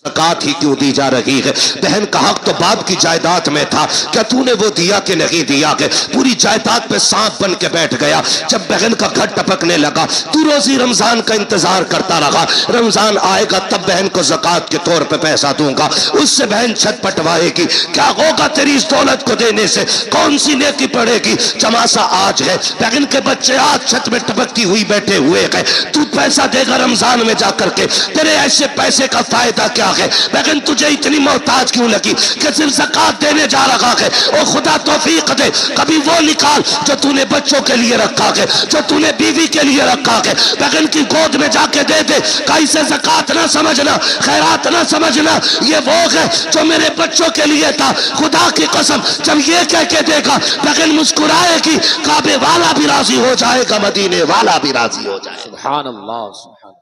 ज़कात ही क्यों दी जा रही है? बहन का हक तो बाप की जायदाद में था, क्या तूने वो दिया कि नहीं दिया? के पूरी जायदाद पे सांप बन के बैठ गया। जब बहन का घर टपकने लगा, तू रोजी रमजान का इंतजार करता रहा, रमजान आएगा तब बहन को ज़कात के तौर पे पैसा दूंगा, उससे बहन छत पटवाएगी। क्या होगा तेरी इस दौलत को देने से? कौन सी नेकी पड़ेगी? चमासा आज है, बहन के बच्चे आज छत में टपकती हुई बैठे हुए हैं, तू पैसा देगा रमजान में जाकर के, तेरे ऐसे पैसे का फायदा क्या है? लेकिन तुझे इतनी मोहताज क्यों लगी कि सिर्फ ज़कात देने जा रहा है? ओ खुदा तौफीक दे, कभी वो निकाल जो तूने बच्चों के लिए रखा है, जो तूने बीवी के लिए रखा है, लेकिन की गोद में जाके दे दे। कैसे ज़कात ना समझना, खैरात ना समझना, ये वो है जो मेरे बच्चों के लिए था। खुदा की कसम, जब ये कह के देगा लेकिन मुस्कुराएगी, काबे वाला भी राजी हो जाएगा, मदीने वाला भी राजी हो जाएगा। सुभान अल्लाह, सुभान।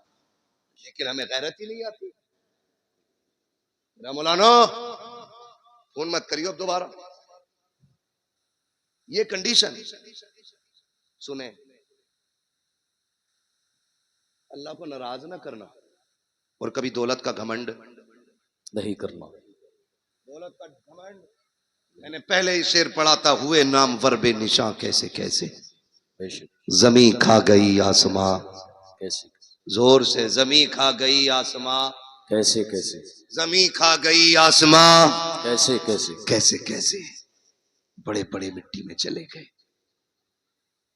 लेकिन हमें गैरत ही नहीं आती। मौलाना फोन मत करियो अब दोबारा, ये कंडीशन सुने। अल्लाह को नाराज ना करना और कभी दौलत का घमंड नहीं करना। दौलत का घमंड, मैंने पहले ही शेर पढ़ा था, हुए नाम वर्बे निशां कैसे कैसे, जमी खा गई आसमां कैसे, जोर से जमी खा गई आसमां कैसे कैसे, जमी खा गई आसमां कैसे कैसे, कैसे कैसे, बड़े बड़े मिट्टी में चले गए,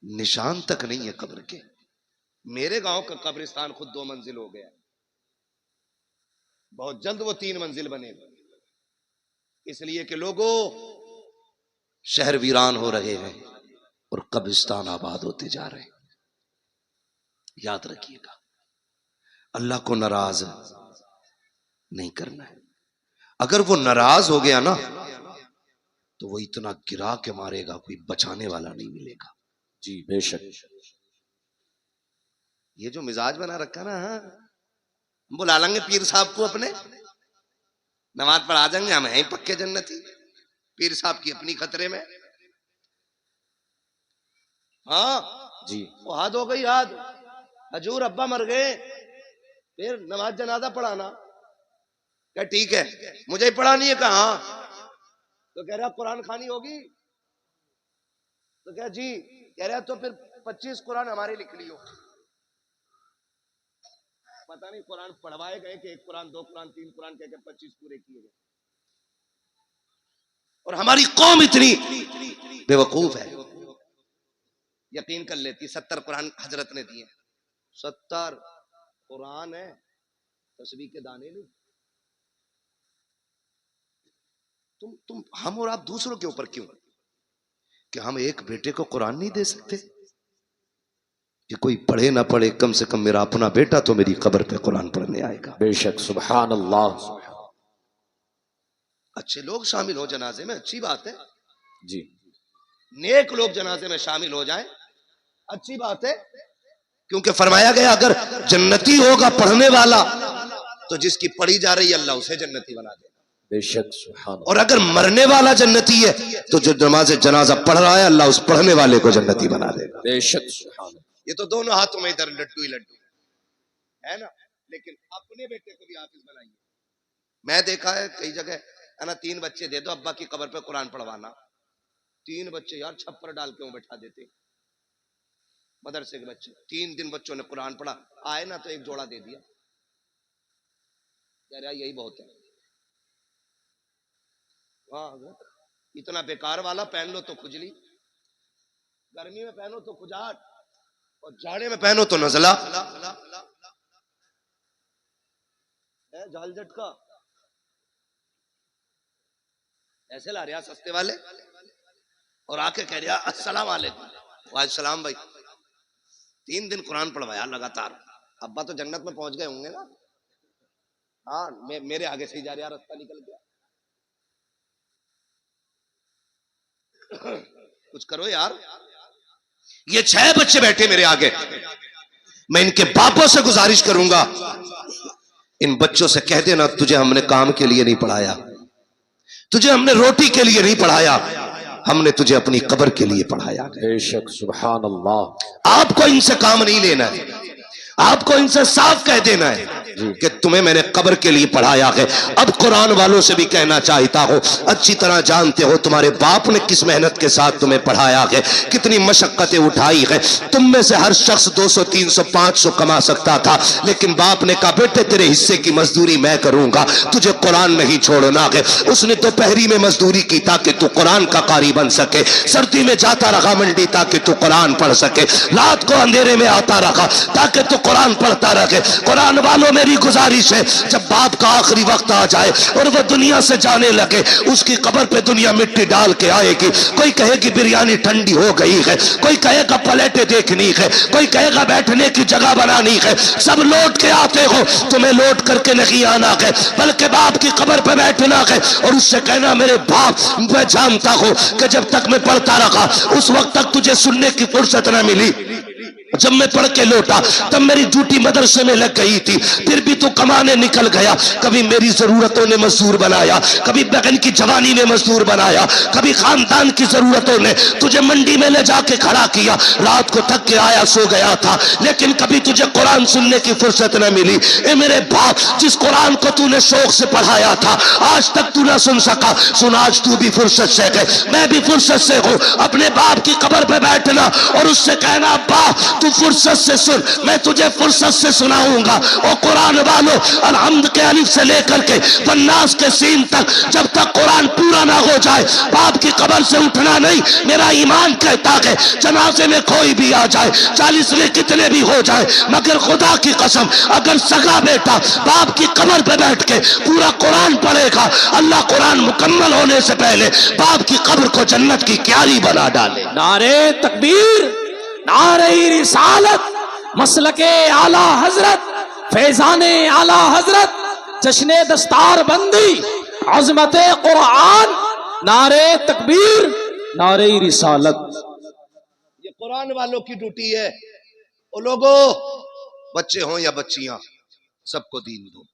निशान तक नहीं है कब्र के। मेरे गांव का कब्रिस्तान खुद 2 मंजिल हो गया, बहुत जल्द वो 3 मंजिल बनेगा, इसलिए कि लोगों शहर वीरान हो रहे हैं और कब्रिस्तान आबाद होते जा रहे हैं। याद रखिएगा, अल्लाह को नाराज नहीं करना है। अगर वो नाराज हो गया ना तो वो इतना गिरा के मारेगा, कोई बचाने वाला नहीं मिलेगा। जी बेशक। ये जो मिजाज बना रखा ना, हम बुला लेंगे पीर साहब को अपने, नमाज पढ़ा देंगे, हम हैं पक्के जन्नती, पीर साहब की अपनी खतरे में। हाँ जी, वो हाथ हो गई, हाथ हजूर अब्बा मर गए, फिर नमाज जनाजा पढ़ाना। क्या ठीक है, मुझे ही पढ़ानी है? कहा तो कह रहा कुरान खानी होगी, तो क्या जी, कह रहा तो फिर 25 कुरान हमारे लिख लियो। पता नहीं कुरान पढ़वाए गए कि 1 कुरान 2 कुरान 3 कुरान कह के 25 पूरे किए गए। और हमारी कौम इतनी बेवकूफ है, यकीन कर लेती 70 कुरान हजरत ने दिए। 70 कुरान है, तस्बीह के दाने नहीं। तुम हम और आप दूसरों के ऊपर क्यों? कि हम एक बेटे को कुरान नहीं दे सकते? कि कोई पढ़े ना पढ़े, कम से कम मेरा अपना बेटा तो मेरी कब्र पे कुरान पढ़ने आएगा। बेशक, सुभान अल्लाह। अच्छे लोग शामिल हो जनाजे में, अच्छी बात है जी, नेक लोग जनाजे में शामिल हो जाएं, अच्छी बात है, क्योंकि फरमाया गया अगर जन्नती होगा पढ़ने वाला तो जिसकी पढ़ी जा रही है अल्लाह उसे जन्नती बना देगा। बेशक, सुभान। और अगर मरने वाला जन्नती है तो जो नमाज जनाजा पढ़ रहा है अल्लाह उस पढ़ने वाले को जन्नती बना देगा। बेशक, सुभान। ये तो दोनों हाथों में इधर लड्डू ही लड्डू है ना। लेकिन अपने बेटे को भी हाफिज बनाइए। मैं देखा है कई जगह है ना, 3 बच्चे दे दो, अब्बा की कब्र पे कुरान पढ़वाना। 3 बच्चे यार छप्पर डाल के बैठा देते, मदरसे के बच्चे। 3 दिन बच्चों ने कुरान पढ़ा, आए ना तो 1 जोड़ा दे दिया। यार यही बहुत है। वाह, इतना बेकार वाला पहन लो तो खुजली, गर्मी में पहनो तो खुजाट, और जाड़े में पहनो तो नजला, झाल झटका। ऐसे ला रहा सस्ते वाले, और आके कह रहा अस्सलाम वालेकुम। वालेकुम सलाम भाई। 3 दिन कुरान पढ़वाया लगातार। अब्बा तो जन्नत में पहुंच गए होंगे ना। हाँ, मेरे आगे से ही जा रहा, रास्ता निकल गया। कुछ करो यार। ये 6 बच्चे बैठे मेरे आगे, मैं इनके बापों से गुजारिश करूंगा, इन बच्चों से कह देना तुझे हमने काम के लिए नहीं पढ़ाया, तुझे हमने रोटी के लिए नहीं पढ़ाया, हमने तुझे अपनी कब्र के लिए पढ़ाया। बेशक, सुभान अल्लाह। आपको इनसे काम नहीं लेना है, आपको इनसे साफ कह देना है कि तुम्हें मैंने कब्र के लिए पढ़ाया है। अब कुरान वालों से भी कहना चाहता हूं, अच्छी तरह जानते हो तुम्हारे बाप ने किस मेहनत के साथ तुम्हें पढ़ाया है, कितनी मशक्कतें उठाई है। तुम में से हर शख्स 200 300 500 कमा सकता था, लेकिन बाप ने कहा बेटे तेरे हिस्से की मजदूरी मैं करूंगा, तुझे कुरान नहीं छोड़ना है। उसने दोपहरी में मजदूरी की ताकि तू कुरान का कारी बन सके, सर्दी में जाता रहा मंडी ताकि तू कुरान पढ़ सके, रात को अंधेरे में आता रहा ताकि तू कुरान पढ़ता रहे। कुरान वालों मेरी गुजारिश है, जब बाप का आखिरी वक्त आ जाए और वह दुनिया से जाने लगे, उसकी कब्र पे दुनिया मिट्टी डाल के आएगी। कोई कहेगी बिरयानी ठंडी हो गई है, कोई कहेगा प्लेटें देखनी है, कोई कहेगा बैठने की जगह बनानी है। सब लौट के आते हो, तुम्हें लौट करके नहीं आना है, बल्कि बाप की कब्र पे बैठना है और उससे कहना मेरे बाप, मैं जानता हूं कि जब तक मैं पढ़ता रहा उस वक्त तक तुझे सुनने की फुर्सत न मिली, जब मैं पढ़ के लौटा तब मेरी ड्यूटी मदरसे में लग गई थी, फिर भी तू कमाने निकल गया। कभी मेरी जरूरतों ने मजदूर बनाया, कभी बहन की जवानी ने मजदूर बनाया, कभी खानदान की जरूरतों ने तुझे मंडी में ले जाके खड़ा किया। रात को थक के आया सो गया था, लेकिन कभी तुझे कुरान सुनने की फुर्सत न मिली। ए मेरे बाप, जिस कुरान को तूने शौक से पढ़ाया था आज तक तू ना सुन सका, सुन आज तू भी फुर्सत से है, मैं भी फुर्सत से हूं। अपने बाप की कब्र पे बैठना और उससे कहना अब्बा तू फुर्सत से सुन, मैं तुझे फुर्सत से सुनाऊंगा। और कुरान वालों, अलहम्द के अलिफ से लेकर के वन्नास के सीन तक जब तक कुरान पूरा ना हो जाए बाप की कब्र से उठना नहीं। मेरा ईमान कहता है जनाजे में कोई भी आ जाए, 40 में कितने भी हो जाए, मगर खुदा की कसम अगर सगा बेटा बाप की कब्र पे बैठ के पूरा कुरान पढ़ेगा, अल्लाह कुरान मुकम्मल होने से पहले बाप की कब्र को जन्नत की क्यारी बना डाले। नारे तकबीर, नारे रिसालत, मसलके आला हजरत, फैजाने आला हजरत, जश्ने दस्तार बंदी, अजमत कुरान, नारे तकबीर, नारे रिसालत। ये कुरान वालों की ड्यूटी है। ओ लोगों, बच्चे हों या बच्चियां, सबको दीन दो।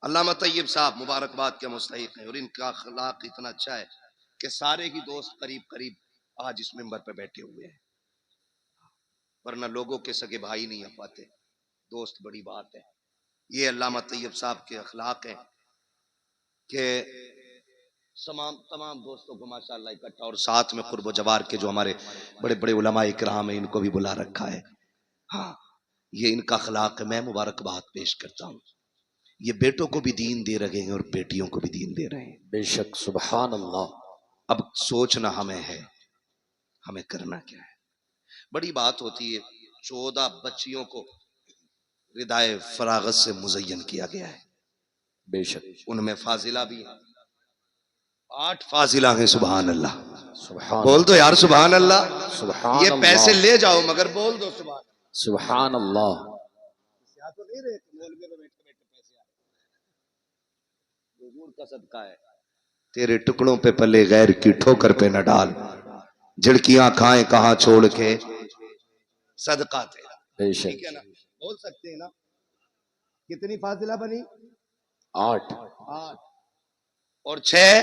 अल्लामा तैयब साहब मुबारकबाद के मुस्तहिक है और इनका अखलाक इतना अच्छा है कि सारे ही दोस्त करीब करीब आज इस मिंबर पे बैठे हुए हैं, वरना लोगों के सगे भाई नहीं आ पाते, दोस्त बड़ी बात है। ये अल्लामा तैयब साहब के अखलाक हैं कि तमाम दोस्तों को माशाअल्लाह इकट्ठा, और साथ में कुर्ब जवार के जो हमारे बड़े बड़े उलमा इकराम हैं इनको भी बुला रखा है। हाँ, ये इनका अखलाक है, मैं मुबारकबाद पेश करता हूँ। ये बेटों को भी दीन दे रहे हैं और बेटियों को भी दीन दे रहे हैं। बेशक, सुभान अल्लाह। अब सोचना हमें है, हमें करना क्या है। बड़ी बात होती है, 14 बच्चियों को रिदाए फरागत से मुज़य्यन किया गया है। बेशक, उनमें फाजिला भी है, 8 फाजिला हैं। सुभान अल्लाह, सुभान, बोल दो यार सुभान अल्लाह। सुभान ये अल्लाह, पैसे ले जाओ मगर बोल दो सुभान। सुभान अल्लाह। तो नहीं रहे मौलवी में बैठे बैठे पैसे आ रहे, हुजूर का सदका है। तेरे टुकड़ों पे पले गैर की ठोकर पे न डाल, झिड़कियां खाएं कहां छोड़ के सदका तेरा। बेशक, ठीक है ना, बोल सकते हैं ना। कितनी फाजिला बनी? 8 और 6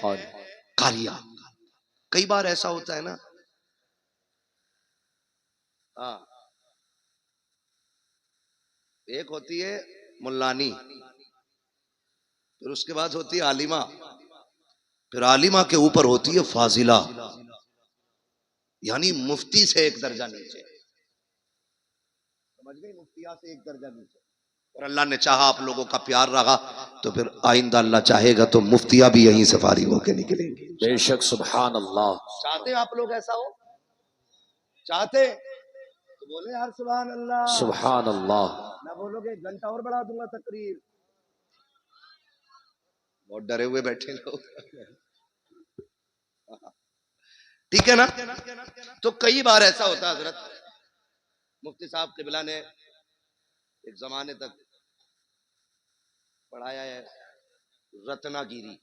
कारी। कारिया। कई बार ऐसा होता है ना, हाँ, एक होती है मुल्लानी, फिर उसके बाद होती है आलिमा, फिर आलिमा के ऊपर होती है फाजिला, यानी मुफ्ती से एक दर्जा नीचे। समझ गए, मुफ्तिया से एक दर्जा नीचे। और अल्लाह ने चाहा आप लोगों का प्यार रहा तो फिर आइंदा अल्लाह चाहेगा तो मुफ्तिया भी यहीं से फारिग होकर निकलेंगे। बेशक, सुभान अल्लाह। चाहते आप लोग ऐसा हो? चाहते तो बोले यार सुभान अल्लाह। सुभान अल्लाह। ना बोलोगे 1 घंटा और बढ़ा दूंगा तकरीर। बहुत डरे हुए बैठे लोग। ठीक है ना। तो कई बार ऐसा होता है हजरत, मुफ्ती साहब क़िबला ने एक जमाने तक पढ़ाया है रत्नागिरी,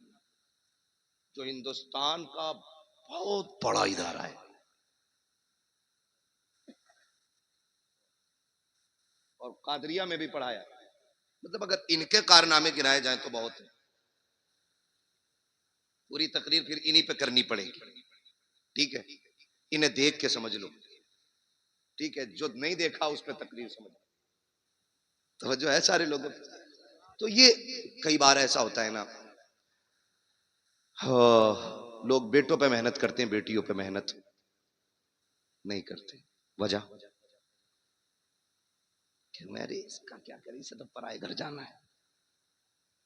जो हिंदुस्तान का बहुत बड़ा इदारा है, और कादरिया में भी पढ़ाया। मतलब अगर इनके कारनामे गिनाए जाएं तो बहुत है। पूरी तकरीर फिर इन्हीं पे करनी पड़ेगी। ठीक है, इन्हें देख के समझ लो। ठीक है, जो नहीं देखा उस पर तकरीर समझ लो। तो जो है सारे लोगों तो ये कई बार ऐसा होता है ना, हाँ, लोग बेटों पे मेहनत करते हैं, बेटियों पे मेहनत नहीं करते। वजह कि मेरे इसका क्या करें, इसे तो पराए घर जाना है।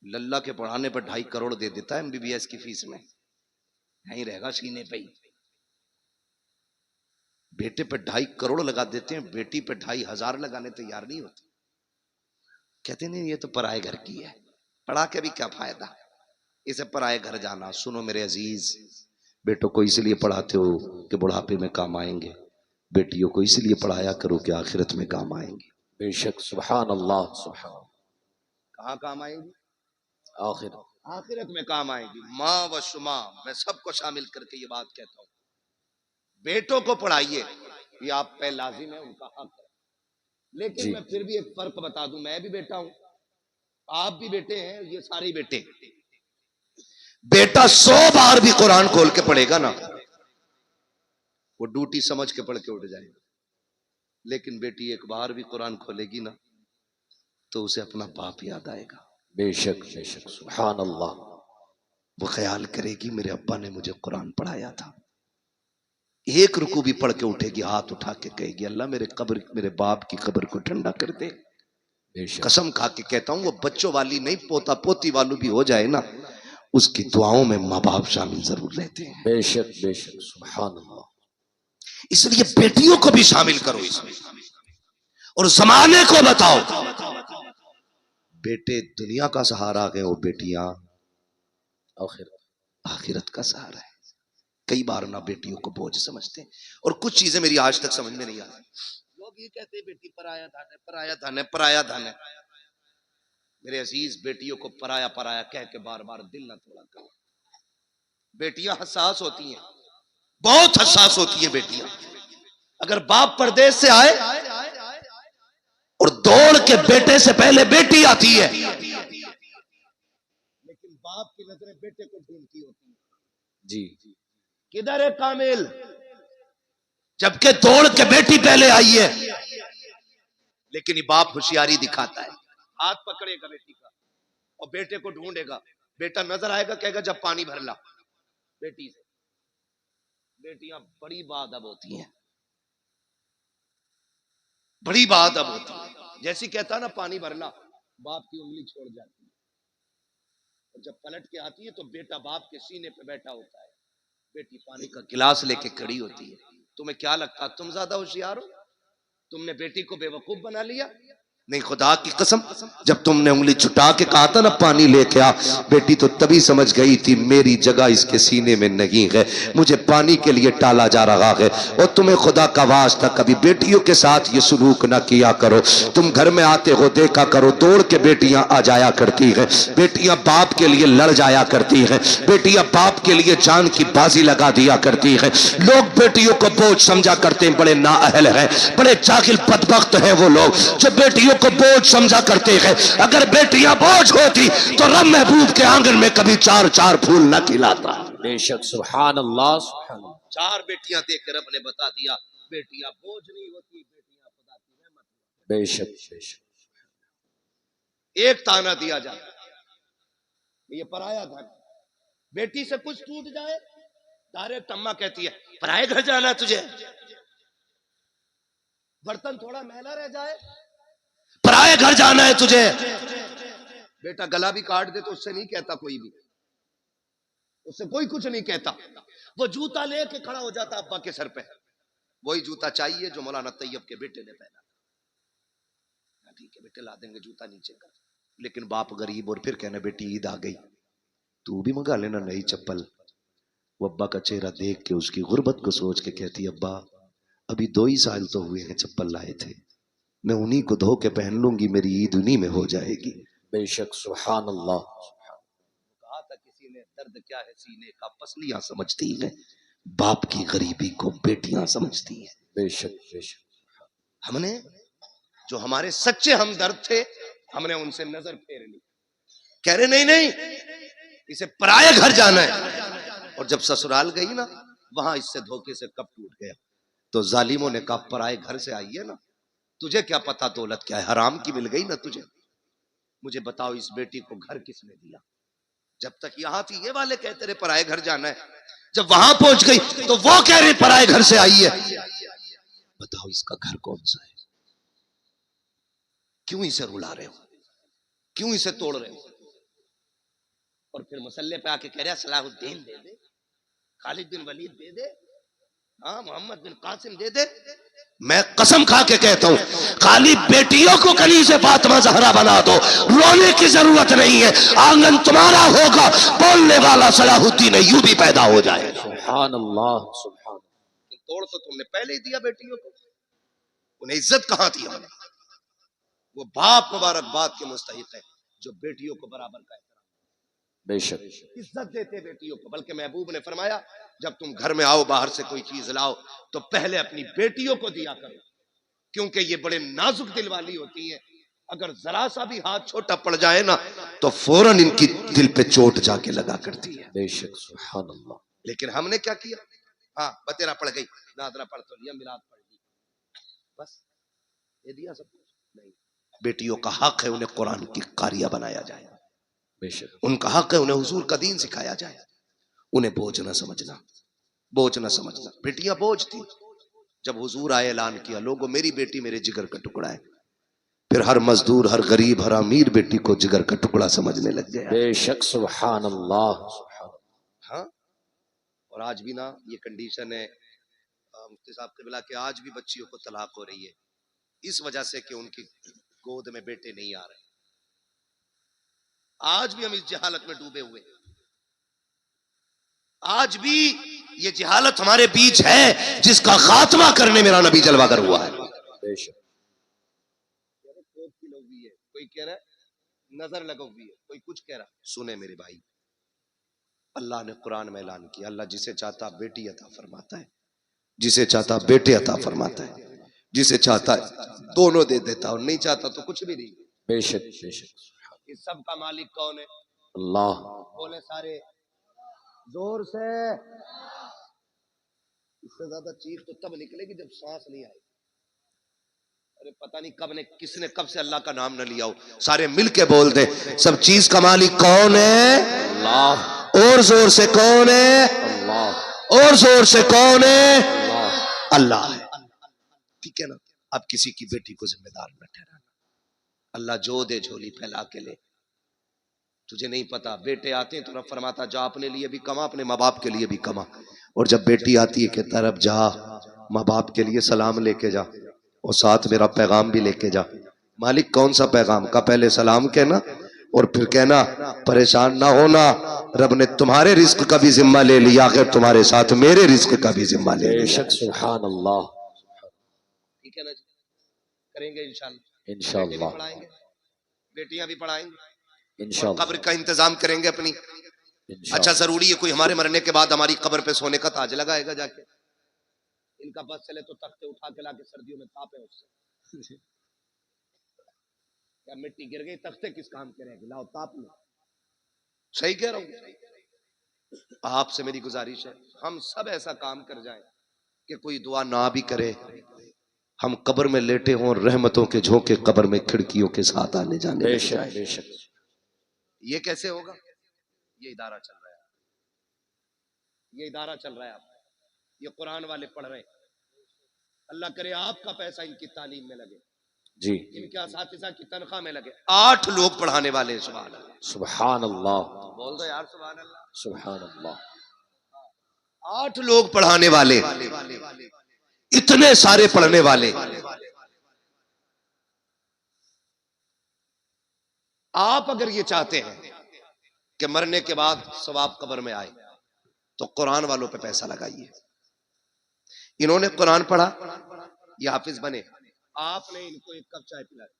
लल्ला के पढ़ाने पर 2.5 करोड़ दे देता है MBBS की फीस में, यहीं रहेगा सीने पे ही। बेटे पे 2.5 करोड़ लगा देते हैं, बेटी पे 2,500 लगाने तैयार नहीं होते। कहते नहीं ये तो पराए घर की है, पढ़ा के भी क्या फायदा, इसे पराए घर जाना। सुनो मेरे अजीज, बेटों को इसलिए पढ़ाते हो कि बुढ़ापे में काम आएंगे, बेटियों को इसलिए पढ़ाया करो कि आखिरत में काम आएंगे। बेशक सुभान अल्लाह सुभान। कहाँ काम आएंगी? आखिर आखिरत में काम आएगी। माँ व शुमा, मैं सबको शामिल करके ये बात कहता हूँ, बेटों को पढ़ाइए, ये आप पे लाजिम है, उनका हक है। लेकिन जी। मैं फिर भी एक फर्क बता दूं, मैं भी बेटा हूं, आप भी बेटे हैं, ये सारे बेटे। बेटा 100 बार भी कुरान खोल के पढ़ेगा ना, वो ड्यूटी समझ के पढ़ के उठ जाएगा। लेकिन बेटी एक बार भी कुरान खोलेगी ना, तो उसे अपना बाप याद आएगा। बेशक बेशक सुभान अल्लाह। वो ख्याल करेगी मेरे अब्बा ने मुझे कुरान पढ़ाया था। एक रुकू भी पढ़ के उठेगी, हाथ उठा के कहेगी अल्लाह मेरे बाप की कब्र को ठंडा कर दे। बेशक कसम खा के कहता हूं, वो बच्चों वाली नहीं, पोता पोती वालू भी हो जाए ना, उसकी दुआओं में माँ बाप शामिल जरूर रहते हैं। बेशक बेशक सुभान अल्लाह। इसलिए बेटियों को भी शामिल करो इसमें, और जमाने को बताओ बेटे दुनिया का सहारा है, वो बेटियां आखिरत का सहारा है। कई बार ना बेटियों को बोझ समझते हैं, और कुछ चीजें मेरी आज तक समझ में नहीं आती। लोग ये कहते हैं बेटी पराया धन है, पराया धन है, पराया धन है। मेरे अजीज, बेटियों को पराया पराया कह के बार बार दिल ना तोड़ा करो। बेटियां हसास होती हैं, बहुत हसास होती हैं बेटियां। अगर बाप परदेश से आए और दौड़ के बेटे से पहले बेटी आती है, लेकिन बाप की नजरें बेटे को ढूंढती होती है, जी किधर है कामिल, जबकि दौड़ के बेटी पहले आई है। लेकिन ये बाप होशियारी दिखाता है, हाथ पकड़ेगा बेटी का और बेटे को ढूंढेगा। बेटा नजर आएगा, कहेगा जब पानी भर ला। बेटी से बेटियां बड़ी बाअदब होती हैं, बड़ी बाअदब होती है। जैसी कहता ना पानी भर ला, बाप की उंगली छोड़ जाती है, और जब पलट के आती है तो बेटा बाप के सीने पे बैठा होता है, बेटी पानी का गिलास लेके खड़ी होती है। तुम्हें क्या लगता तुम ज्यादा होशियार हो? तुमने बेटी को बेवकूफ बना लिया? नहीं, खुदा की कसम, जब तुमने उंगली छुटा के कहा था ना पानी लेके आ, बेटी तो तभी समझ गई थी मेरी जगह इसके सीने में नहीं है, मुझे पानी के लिए टाला जा रहा है। और तुम्हें खुदा का वास्ता कभी बेटियों के साथ ये सलूक ना किया करो। तुम घर में आते हो देखा करो, दौड़ के बेटियां आ जाया करती है, बेटियां बाप के लिए लड़ जाया करती है, बेटियां बाप के लिए जान की बाजी लगा दिया करती है। लोग बेटियों को बोझ समझा करते हैं, बड़े नाअहल हैं, बड़े जाहिल बदबख्त हैं वो लोग जो बेटियों को बोझ समझा करते हैं। अगर बेटियां बोझ होती तो रब महबूब के आंगन में कभी 4-4 फूल न खिलाता। बेशक सुभान अल्लाह सुभान अल्लाह। 4 बेटियां देकर रब ने बता दिया बेटियां बोझ नहीं होती, बेटियां खुदा की रहमत। बेशक बेशक। एक ताना दिया जाए, ये पराया धन, बेटी से कुछ टूट जाए डायरेक्ट अम्मा कहती है पराए घर जाना तुझे। बर्तन थोड़ा मैला रह जाए, पराए घर जाना है तुझे। बेटा गला भी काट दे तो उससे नहीं कहता कोई भी, उससे कोई कुछ नहीं कहता। वो जूता लेके खड़ा हो जाता अब्बा के सर पे, वही जूता चाहिए जो मौलाना तैयब के बेटे ने पहना। ठीक है बेटे ला देंगे जूता नीचे कर। लेकिन बाप गरीब, और फिर कहना बेटी ईद आ गई तू भी मंगा लेना नई चप्पल। वो अब्बा का चेहरा देख के उसकी गुर्बत को सोच के कहती अब्बा अभी 2 ही साल तो हुए हैं चप्पल लाए थे, मैं उन्हीं को धो के पहन लूंगी, मेरी ईद उन्हीं में हो जाएगी। बेशक सुभान अल्लाह। कहा था किसी ने दर्द क्या है सीने का, पसलियां समझती है, बाप की गरीबी को बेटियां समझती है। बेशक बेशक। हमने जो हमारे सच्चे हमदर्द थे, हमने उनसे नजर फेर ली, कह रहे नहीं नहीं इसे पराये घर जाना है। और जब ससुराल गई ना, वहां इससे धोखे से कब टूट गया। तो जालिमों ने कहा पराये घर से आई है ना, तुझे क्या पता दौलत क्या है, हराम की मिल गई ना तुझे। मुझे बताओ इस बेटी को घर किसने दिया? जब तक यहां थी ये वाले कहते रहे पराए घर जाना है, जब वहां पहुंच गई तो वो कह रहे पराए घर से आई है। बताओ इसका घर कौन सा है? क्यों इसे रुला रहे हो, क्यों इसे तोड़ रहे हो? और फिर मसल्ले पे आके कह रहा सलाहुद्दीन दे दे, खालिद बिन वलीद दे दे, हाँ मोहम्मद बिन कासिम दे दे। मैं कसम खा के कहता हूं खाली बेटियों को कली से फातिमा जहरा बना दो, रोने की जरूरत नहीं है। आंगन तुम्हारा होगा, बोलने वाला सलाहुद्दीन अय्यूबी पैदा हो जाएगा। सुभान अल्लाह, सुभान। तोड़ तो तुमने पहले ही दिया बेटियों को, उन्हें इज्जत कहां दी हमने? वो बाप मुबारकबाद के मुस्तहिक है जो बेटियों को बराबर का बेशक इज्जत देते बेटियों को। बल्कि महबूब ने फरमाया जब तुम घर में आओ बाहर से कोई चीज लाओ तो पहले अपनी बेटियों को दिया करो, क्योंकि ये बड़े नाजुक दिल वाली होती हैं। अगर जरा सा भी हाथ छोटा पड़ जाए ना तो फौरन इनकी दिल पे चोट जाके लगा करती है। बेशक सुभान अल्लाह। लेकिन हमने क्या किया? हाँ बतेरा पड़ गई, नादरा पढ़ तो लिया, मिलाद पढ़ ली, बस ये दिया सब कुछ नहीं। बेटियों का हक है उन्हें कुरान की कारिया बनाया जाए, बेशक उनका हक है उन्हें हुजूर का दीन सिखाया जाए। उन्हें बोझ न समझना, बोझ न समझना। बेटियां बोझ थी। जब हुजूर आए ऐलान किया लोगों मेरी बेटी मेरे जिगर का टुकड़ा है, फिर हर मजदूर हर गरीब हर अमीर बेटी को जिगर का टुकड़ा समझने लग गया। बेशक सुभान अल्लाह, सुभान। हाँ और आज भी ना ये कंडीशन है मुफ्ती साहब क़िबला के, आज भी बच्चियों को तलाक हो रही है इस वजह से कि उनकी गोद में बेटे नहीं आ रहे। आज भी हम इस जहालत में डूबे हुए, आज भी ये जहालत हमारे बीच है जिसका खात्मा करने मेरा नबी जलवागर हुआ है। बेशक कोई कह रहा है नजर लगा हुई है, कोई कुछ कह रहा। सुने मेरे भाई, अल्लाह ने कुरान में ऐलान किया अल्लाह जिसे चाहता बेटी अता फरमाता है, जिसे चाहता बेटे अता फरमाता है, जिसे चाहता है दोनों दे देता और नहीं चाहता तो कुछ भी नहीं। बेशक बेशक। इस सब का मालिक कौन है? अल्लाह। बोले सारे जोर से। इससे ज्यादा चीख तो तब निकलेगी जब सांस नहीं आएगी। अरे पता नहीं कब ने किसने कब से अल्लाह का नाम न लिया हो। सारे मिलके बोल दे सब चीज का मालिक कौन है? अल्लाह। और जोर से कौन है? अल्लाह। और जोर से कौन है? अल्लाह। अल्लाह है। ठीक है ना? अब किसी की बेटी को जिम्मेदार न ठहराना। अल्लाह जो दे झोली फैला के ले। तुझे नहीं पता बेटे आते हैं तो रब फरमाता जा अपने लिए भी कमा, अपने माँ बाप के लिए भी कमा। और जब बेटी आती है कहता रब जा माँ बाप के लिए सलाम लेके जा और साथ मेरा पैगाम भी लेके जा। मालिक कौन सा पैगाम का? पहले सलाम कहना और फिर कहना परेशान ना होना, रब ने तुम्हारे रिस्क का भी जिम्मा ले लिया, आखिर तुम्हारे साथ मेरे रिस्क का भी जिम्मा ले लिया। बेशक सुभान अल्लाह। ठीक है ना जी? करेंगे इंशाल्लाह। इंशाल्लाह पढ़ाएंगे, बेटियां भी पढ़ाएंगे, इंशाल्लाह। कब्र का इंतजाम करेंगे अपनी। अच्छा जरूरी है कोई हमारे मरने के बाद हमारी कब्र पे सोने का ताज लगाएगा जाके? इनका बस चले तो तख्ते उठा के लाके सर्दियों में तापे उससे। क्या मिट्टी गिर गई तख्ते किस काम के रहेंगे? लाओ ताप लो। सही कह रहा हूं। आपसे मेरी गुजारिश है हम सब ऐसा काम कर जाएं कि कोई दुआ ना भी करे, हम कब्र में लेटे हों, रहमतों के झोंके कब्र में खिड़कियों के साथ आने जाने लग जाएं। बेशक। ये कैसे होगा? ये इदारा चल रहा है, ये इदारा चल रहा है, आप ये कुरान वाले पढ़ रहे हैं। अल्लाह करे आपका पैसा इनकी तालीम में लगे जी, इनके असातिज़ा की तनख्वाह में लगे। 8 लोग पढ़ाने वाले हैं। सुभान अल्लाह, सुभान अल्लाह, बोल दो यार सुभान अल्लाह। सुभान अल्लाह। 8 लोग पढ़ाने वाले, इतने सारे पढ़ने वाले। आप अगर ये चाहते हैं कि मरने के बाद सवाब कब्र में आए तो कुरान वालों पे पैसा लगाइए। इन्होंने कुरान पढ़ा, ये हाफिज बने, आपने इनको 1 कप चाय पिलाई,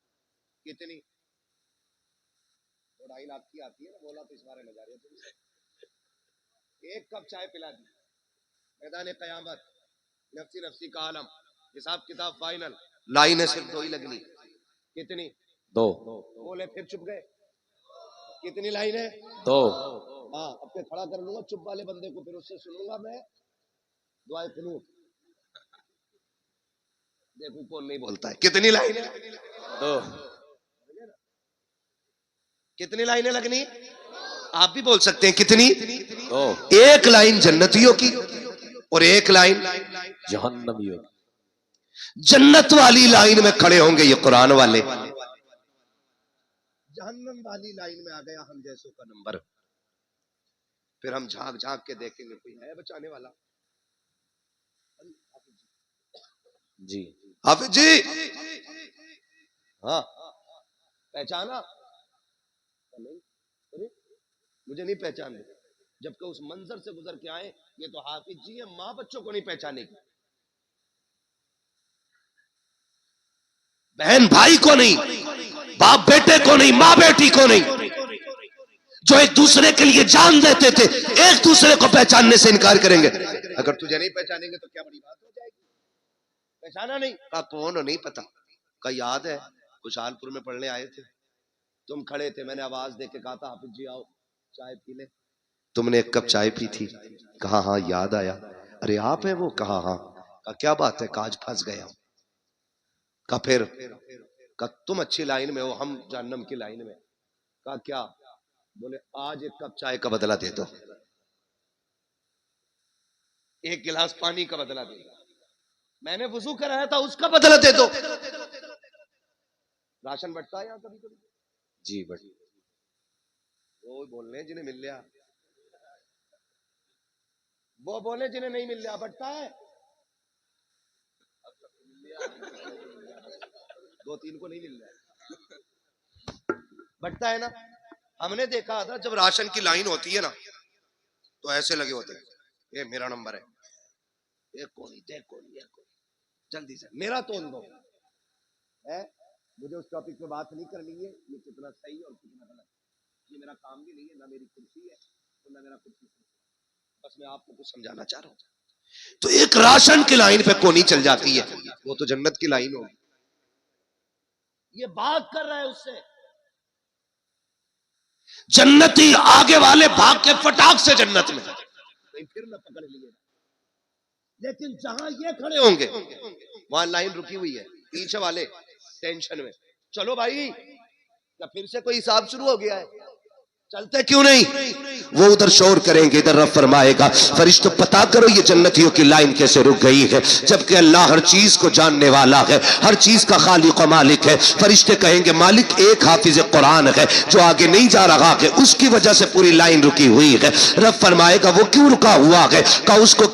कितनी? 2.5 लाख की आती है ना, बोला तो इस बारे में जा रही है तुमसे। 1 कप चाय पिला दी, मैदान कयामत नफसी नफसी का आलम, हिसाब किताब फाइनल, लाइनें सिर्फ 2 ही लगनी। कितनी? 2। बोले फिर चुप गए। कितनी लाइनें? 2। हाँ अब पे खड़ा कर लूंगा चुप वाले बंदे को, फिर उससे सुनूंगा मैं दुआए कुनूत। देखो कौन नहीं बोलता है। कितनी लाइनें, कितनी लाइनें लगनी, आप भी बोल सकते हैं कितनी। एक लाइन जन्नतियों की और एक लाइन जहन्नमियों। जन्नत वाली लाइन में खड़े होंगे ये कुरान वाले, जहन्नम वाली लाइन में आ गया हम जैसों का नंबर। फिर हम झांक झांक के देखेंगे कोई है बचाने वाला। जी हाफिज जी, हाँ पहचाना नहीं, अरे मुझे नहीं पहचान, जबकि उस मंजर से गुजर के आए, ये तो हाफिज जी है, माँ बच्चों को नहीं पहचानेगी, बहन भाई को नहीं, बाप बेटे को नहीं, माँ बेटी को नहीं, जो एक दूसरे के लिए जान देते थे, एक दूसरे को पहचानने से इनकार करेंगे। अगर तुझे नहीं पहचानेंगे तो क्या बड़ी बात हो जाएगी। पहचाना नहीं, कहा कौन हो, नहीं पता, का याद है खुशहालपुर में पढ़ने आए थे, तुम खड़े थे, मैंने आवाज दे के कहा था हाफिज जी आओ चाय पी ले, तुमने एक कप चाय पी थी, कहा हाँ याद आया, अरे आप है वो, कहा हाँ, कहा क्या बात है, काज फंस गया, कहा फिर, कहा तुम अच्छी लाइन में हो, हम जहन्नम की लाइन में, कहा क्या, बोले आज एक कप चाय का बदला दे दो, एक गिलास पानी का बदला दे दो, मैंने वुजू कराया था उसका बदला दे दो। राशन बंटता है यहाँ कभी कभी, जी बट वो बोल रहे जिन्हें मिल लिया, वो बोले जिन्हें नहीं मिल लिया, बंटता है, दो तीन को नहीं मिल रहा, बंटता है ना। हमने देखा था जब राशन की लाइन होती है ना, तो ऐसे लगे होते हैं, ये मेरा नंबर है, ये कोई दे कोई, जल्दी से मेरा तोल दो है, मुझे उस टॉपिक पे बात नहीं करनी है, ये कितना सही और कितना गलत, ये मेरा काम भी नहीं है, ना मेरी कुर्सी है तो ना मेरा कुर्सी, बस मैं आपको कुछ समझाना चाह रहा हूं। तो एक राशन की लाइन पे कोनी चल जाती है, वो तो जन्नत की लाइन होगी, ये बात कर रहा है उससे, जन्नती आगे वाले भाग के फटाक से जन्नत में, नहीं फिर न पकड़ लिए, लेकिन जहां ये खड़े होंगे वहां लाइन रुकी हुई है, पीछे वाले टेंशन में, चलो भाई या फिर से कोई हिसाब शुरू हो गया है, चलते क्यों नहीं, वो उधर शोर करेंगे, इधर रब फरमाएगा फरिश्तों पता करो ये जन्नतियों की लाइन कैसे रुक गई है, जबकि अल्लाह हर चीज को जानने वाला है, हर चीज का खालिक व मालिक है। फरिश्ते कहेंगे मालिक एक हाफिज कुरान है जो आगे नहीं जा रहा है, उसकी वजह से पूरी लाइन रुकी हुई है। रब फरमाएगा वो क्यों रुका हुआ है, का उसको